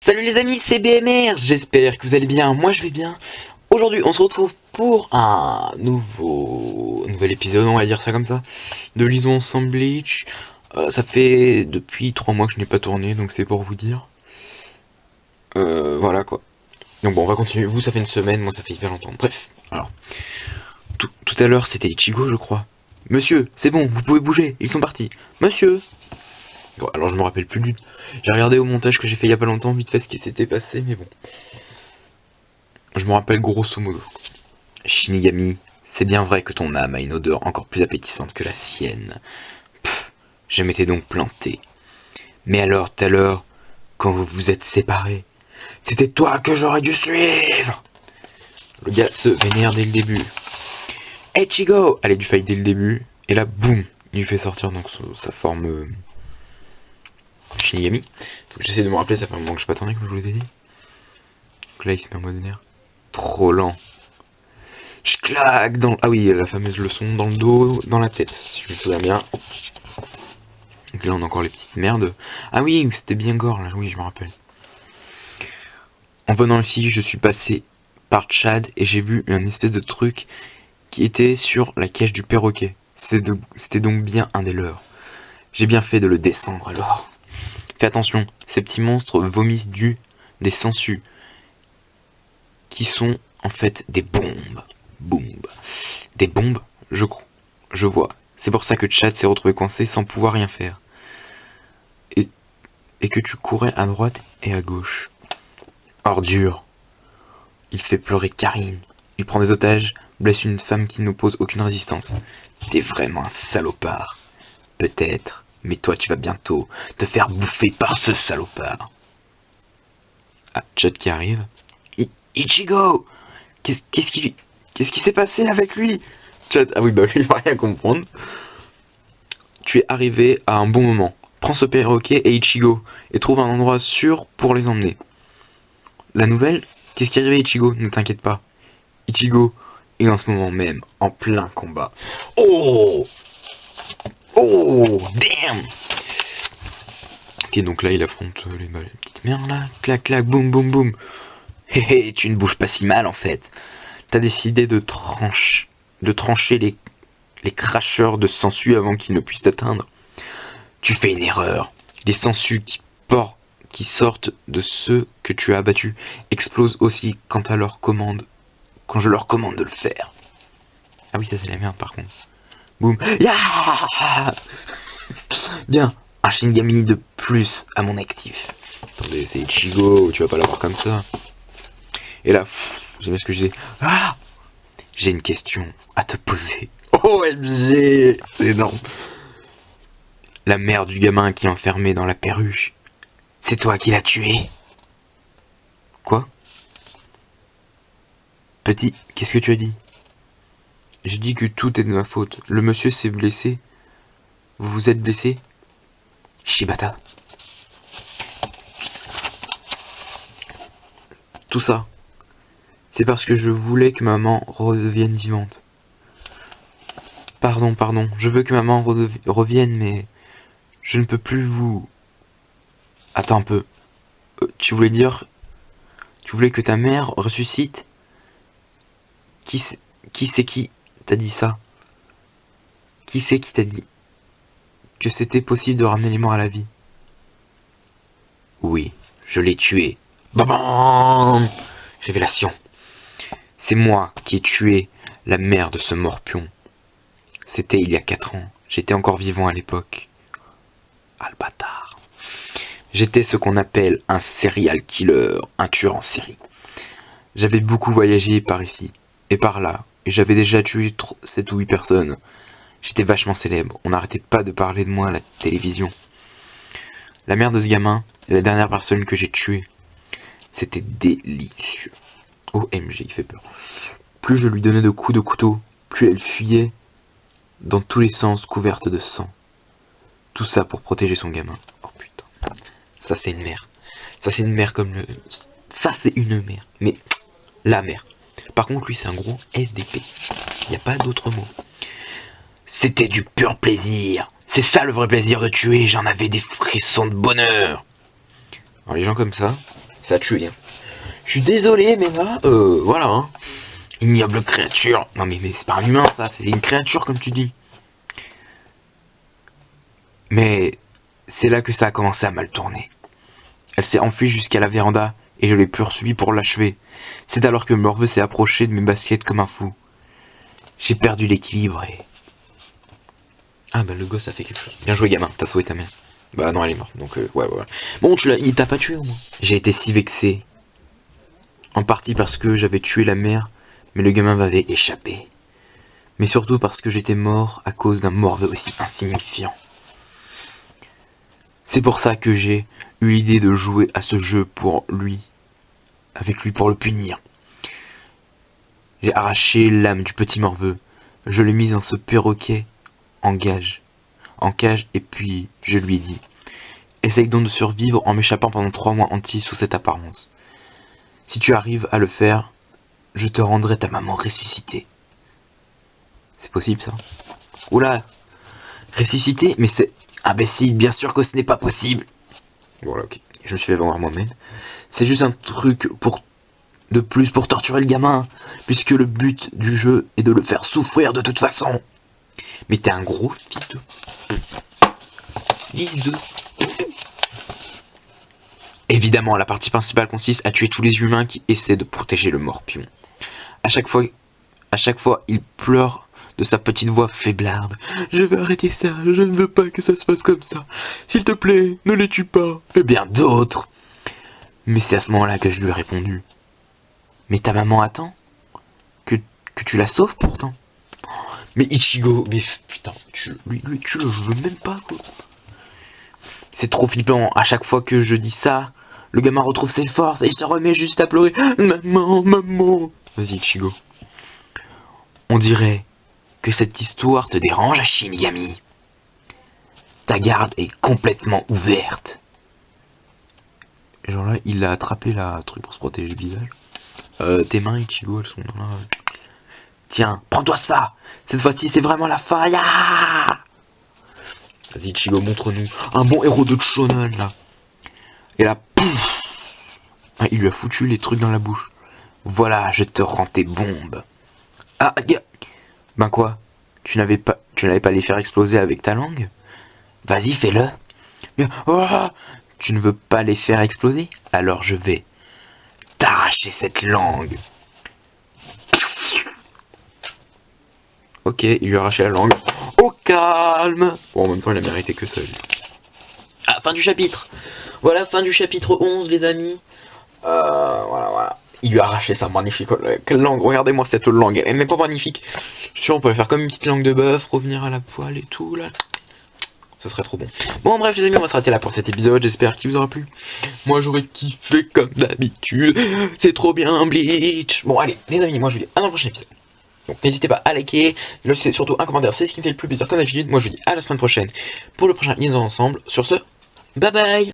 Salut les amis, c'est BMR, j'espère que vous allez bien, moi je vais bien. Aujourd'hui on se retrouve pour un nouvel épisode, on va dire ça comme ça, de Lisons ensemble Bleach. Ça fait depuis 3 mois que je n'ai pas tourné, donc c'est pour vous dire. Voilà quoi. Donc bon, on va continuer, vous ça fait une semaine, moi ça fait hyper longtemps. Bref, alors, tout à l'heure c'était Ichigo je crois. Monsieur, c'est bon, vous pouvez bouger, ils sont partis. Monsieur. Bon, alors je me rappelle plus du... J'ai regardé au montage que j'ai fait il y a pas longtemps, vite fait ce qui s'était passé, mais bon. Je me rappelle grosso modo. Shinigami, c'est bien vrai que ton âme a une odeur encore plus appétissante que la sienne. Pff, je m'étais donc planté. Mais alors, tout à l'heure, quand vous vous êtes séparés, c'était toi que j'aurais dû suivre. Le gars se vénère dès le début. Hey Chigo, elle a dû fight dès le début, et là, boum, il lui fait sortir donc sa forme... Shinigami. Faut que j'essaie de me rappeler, ça fait un moment que je pas tourné comme je vous l'ai dit. Donc là il se met en mode nerf. Trop lent. Je claque dans... Ah oui, la fameuse leçon dans le dos, dans la tête, si je me souviens bien. Donc là on a encore les petites merdes. Ah oui, c'était bien gore là, oui je me rappelle. En venant ici, je suis passé par Chad et j'ai vu un espèce de truc qui était sur la cage du perroquet. C'était donc bien un des leurs. J'ai bien fait de le descendre alors. Fais attention, ces petits monstres vomissent des sangsues qui sont en fait des bombes. Boum. Des bombes, je vois. C'est pour ça que Chad s'est retrouvé coincé sans pouvoir rien faire. Et que tu courais à droite et à gauche. Ordure. Il fait pleurer Karine. Il prend des otages, blesse une femme qui n'oppose aucune résistance. T'es vraiment un salopard. Peut-être. Mais toi, tu vas bientôt te faire bouffer par ce salopard. Ah, Chad qui arrive. Ichigo, qu'est-ce qui s'est passé avec lui? Chad, ah oui, bah lui, il va rien comprendre. Tu es arrivé à un bon moment. Prends ce perroquet et Ichigo, et trouve un endroit sûr pour les emmener. La nouvelle? Qu'est-ce qui est arrivé, Ichigo? Ne t'inquiète pas. Ichigo est en ce moment même en plein combat. Oh! Oh, damn! Ok, donc là, il affronte les petites merdes, là. Clac, clac, boum, boum, boum. Hé hé, tu ne bouges pas si mal, en fait. T'as décidé de trancher les cracheurs de sangsues avant qu'ils ne puissent t'atteindre. Tu fais une erreur. Les sangsues qui sortent de ceux que tu as abattus explosent aussi quand je leur commande de le faire. Ah oui, ça c'est la merde, par contre. Boum. Yeah. Bien, un Shinigami de plus à mon actif. Attendez, c'est Ichigo, tu vas pas l'avoir comme ça. Et là, j'ai m'excusé. Ah, j'ai une question à te poser. OMG, c'est énorme. La mère du gamin qui est enfermé dans la perruche, c'est toi qui l'as tué? Quoi? Petit, qu'est-ce que tu as dit? J'ai dit que tout est de ma faute. Le monsieur s'est blessé. Vous vous êtes blessé? Shibata. Tout ça, c'est parce que je voulais que maman redevienne vivante. Pardon, je veux que maman revienne, mais je ne peux plus vous... Attends un peu. Tu voulais que ta mère ressuscite? Qui c'est qui t'a dit ça? Qui c'est qui t'a dit que c'était possible de ramener les morts à la vie? Oui, je l'ai tué. Bam! Révélation. C'est moi qui ai tué la mère de ce morpion. C'était il y a 4 ans. J'étais encore vivant à l'époque. Ah le bâtard. J'étais ce qu'on appelle un serial killer, un tueur en série. J'avais beaucoup voyagé par ici et par là, et j'avais déjà tué 7 ou 8 personnes. J'étais vachement célèbre, on n'arrêtait pas de parler de moi à la télévision. La mère de ce gamin est la dernière personne que j'ai tuée. C'était délicieux. OMG, il fait peur. Plus je lui donnais de coups de couteau, plus elle fuyait dans tous les sens couverte de sang. Tout ça pour protéger son gamin. Oh putain. Ça c'est une mère. Ça c'est une mère comme le... Ça c'est une mère. Mais la mère. Par contre lui c'est un gros SDP. Il n'y a pas d'autre mot. C'était du pur plaisir. C'est ça le vrai plaisir de tuer. J'en avais des frissons de bonheur. Alors les gens comme ça, Ça a tué, hein. Je suis désolé, mais là, voilà, hein. Ignoble créature. Non mais c'est pas un humain, ça, c'est une créature, comme tu dis. Mais c'est là que ça a commencé à mal tourner. Elle s'est enfuie jusqu'à la véranda, et je l'ai poursuivie pour l'achever. C'est alors que Morveux s'est approché de mes baskets comme un fou. J'ai perdu l'équilibre et... Ah bah le gosse a fait quelque chose. Bien joué gamin, t'as sauvé ta mère. Bah non, elle est morte, donc ouais. Bon, il t'a pas tué au moins. J'ai été si vexé. En partie parce que j'avais tué la mère, mais le gamin m'avait échappé. Mais surtout parce que j'étais mort à cause d'un Morveux aussi insignifiant. C'est pour ça que j'ai eu l'idée de jouer à ce jeu avec lui pour le punir. J'ai arraché l'âme du petit Morveux. Je l'ai mise dans ce perroquet en cage, et puis je lui ai dit: essaye donc de survivre en m'échappant pendant 3 mois entiers sous cette apparence. Si tu arrives à le faire, je te rendrai ta maman ressuscitée. C'est possible ça? Oula, ressusciter? Mais c'est imbécile, bien sûr que ce n'est pas possible. Voilà, ok, je me suis fait voir moi-même. C'est juste un truc de plus pour torturer le gamin, puisque le but du jeu est de le faire souffrir de toute façon. Mais t'es un gros fils de... Évidemment, la partie principale consiste à tuer tous les humains qui essaient de protéger le morpion. À chaque fois, il pleure de sa petite voix faiblarde. Je veux arrêter ça, je ne veux pas que ça se passe comme ça. S'il te plaît, ne les tue pas. Et bien d'autres. Mais c'est à ce moment-là que je lui ai répondu: mais ta maman attend que tu la sauves pourtant. Mais Ichigo, mais putain, lui tu le veux même pas, quoi. C'est trop flippant, à chaque fois que je dis ça, le gamin retrouve ses forces et il se remet juste à pleurer. Maman, maman. Vas-y Ichigo. On dirait que cette histoire te dérange, Shinigami. Ta garde est complètement ouverte. Genre là, il a attrapé la truc pour se protéger le visage. Tes mains, Ichigo, elles sont dans la... Tiens, prends-toi ça. Cette fois-ci, c'est vraiment la fin. Yeah. Vas-y, Ichigo, montre-nous un bon héros de shonen, là. Et là, pouf, ah, il lui a foutu les trucs dans la bouche. Voilà, je te rends tes bombes. Ah, ben quoi? Tu n'avais pas les faire exploser avec ta langue? Vas-y, fais-le. Mais, oh, tu ne veux pas les faire exploser? Alors je vais t'arracher cette langue. Ok, il lui a arraché la langue. Au calme. Bon, en même temps, il a mérité que ça, lui. Ah, fin du chapitre. Voilà, fin du chapitre 11, les amis. Voilà. Il lui a arraché sa magnifique langue. Regardez-moi cette langue, elle n'est pas magnifique. Je suis sûr, on peut faire comme une petite langue de bœuf, revenir à la poêle et tout, là. Ce serait trop bon. Bon, bref, les amis, on va s'arrêter là pour cet épisode. J'espère qu'il vous aura plu. Moi, j'aurais kiffé comme d'habitude. C'est trop bien, Bleach. Bon, allez, les amis, moi, je vous dis à dans le prochain épisode. Donc n'hésitez pas à liker, laissez surtout un commentaire, c'est ce qui me fait le plus plaisir comme d'habitude. Moi je vous dis à la semaine prochaine pour le prochain Liaison Ensemble. Sur ce, bye bye.